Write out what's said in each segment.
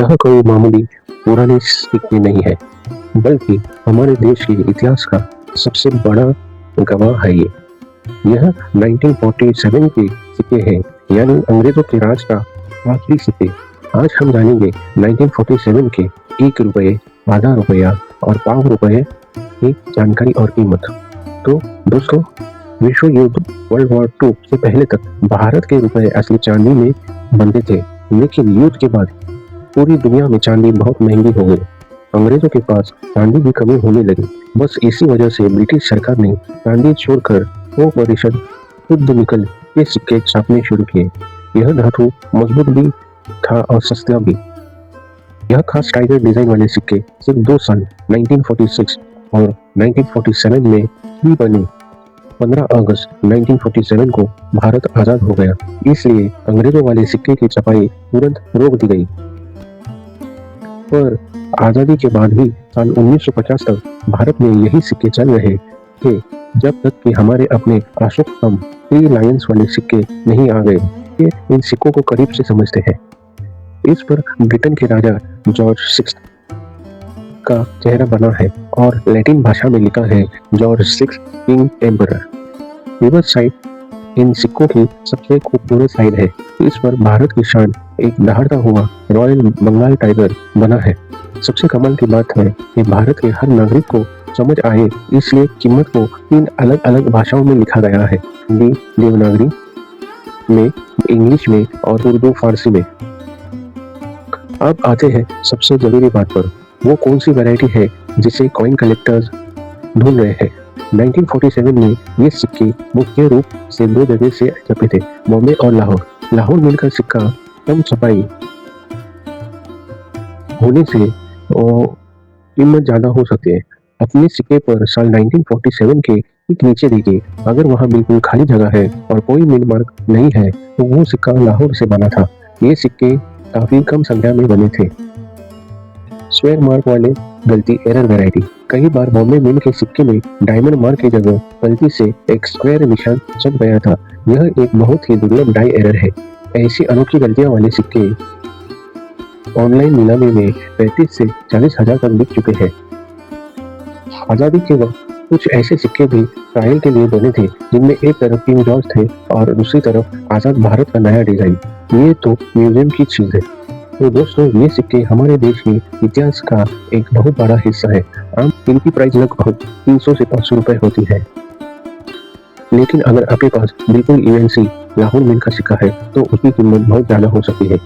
यह कोई मामूली पुराने सिक्के नहीं है, बल्कि हमारे देश के इतिहास का सबसे बड़ा गवाह है ये। यह 1947 के सिक्के हैं, यानी अंग्रेजों के राज का आखिरी सिक्के। आज हम जानेंगे 1947 के 1 रुपये, आधा रुपया और पाव रुपये की जानकारी और कीमत। तो दोस्तों, विश्व युद्ध वर्ल्ड वॉर 2 से पहले तक भारत के रुपए असली चांदी में बनते थे, लेकिन युद्ध के बाद पूरी दुनिया में चांदी बहुत महंगी हो गई। अंग्रेजों के पास चांदी की कमी होने लगी। बस इसी वजह से ब्रिटिश सरकार ने चांदी छोड़कर 100% शुद्ध निकल के सिक्के छापने शुरू किए। यह धातु मजबूत भी था और सस्ता भी। यह खास टाइगर डिजाइन वाले सिक्के सिर्फ 2 साल 1946 और 1947 में ही बने। 15 अगस्त 1947 को भारत आजाद हो गया, इसलिए अंग्रेजों वाले सिक्के की छपाई तुरंत रोक दी गई। पर आजादी के बाद भी साल 1950 तक भारत में यही सिक्के चल रहे थे, जब तक कि हमारे अपने अशोक स्तंभ 3 लायंस वाले सिक्के नहीं आ गए। ये इन सिक्कों को करीब से समझते हैं। इस पर ब्रिटेन के राजा जॉर्ज 6 का चेहरा बना है और लैटिन भाषा में लिखा है George 6 king emperor. Reverse side इन सिक्कों की सबसे खूबसूरत साइड है। इस पर भारत की शान एक दहाड़ता हुआ रॉयल बंगाल टाइगर बना है। सबसे कमाल की बात है कि भारत के हर नागरिक को समझ आए, इसलिए कीमत को 3 अलग अलग भाषाओं में लिखा गया है, हिंदी, देवनागरी में, इंग्लिश में और उर्दू फारसी में। अब आते हैं सबसे जरूरी बात पर, वो कौन सी वैरायटी है जिसे कॉइन कलेक्टर्स ढूंढ रहे हैं। 1947 में ये सिक्के मुख्य रूप से 2 जगह से छपे थे, बॉम्बे और लाहौर। लाहौर मिलकर सिक्का कम छपाई होने से कीमत ज्यादा हो सकती है। अपने सिक्के पर साल 1947 के ठीक नीचे देखिए, अगर वहां बिल्कुल खाली जगह है और कोई मिल मार्क नहीं है तो वो सिक्का लाहौर से बना था। ये सिक्के काफी कम संख्या में बने थे। स्क्वायर मार्क वाले गलती एरर वैरायटी। कई बार बॉम्बे मिल के सिक्के में डायमंड मार्क की जगह गलती से एक स्क्वायर निशान छप गया था। यह एक बहुत ही दुर्लभ डाई एरर है। ऐसी अनोखी गलतियां वाले सिक्के ऑनलाइन नीलामी में 35 से 40 हजार तक बिक चुके हैं। आजादी के वक्त कुछ ऐसे सिक्के भी ट्रायल के लिए बने थे, जिनमें एक तरफ किंग जॉर्ज थे और दूसरी तरफ आजाद भारत का नया डिजाइन। ये तो म्यूजियम की चीज है। तो दोस्तों, ये सिक्के हमारे देश के इतिहास का एक बहुत बड़ा हिस्सा है। आम इनकी प्राइस लगभग 300 से 500 रुपए होती है, लेकिन अगर आपके पास बिल्कुल यूएनसी लाहौर मिल का सिक्का है तो उसकी कीमत बहुत ज्यादा हो सकती है।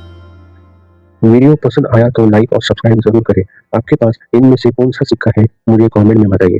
वीडियो पसंद आया तो लाइक और सब्सक्राइब जरूर करें। आपके पास इनमें से कौन सा सिक्का है मुझे कमेंट में बताइए।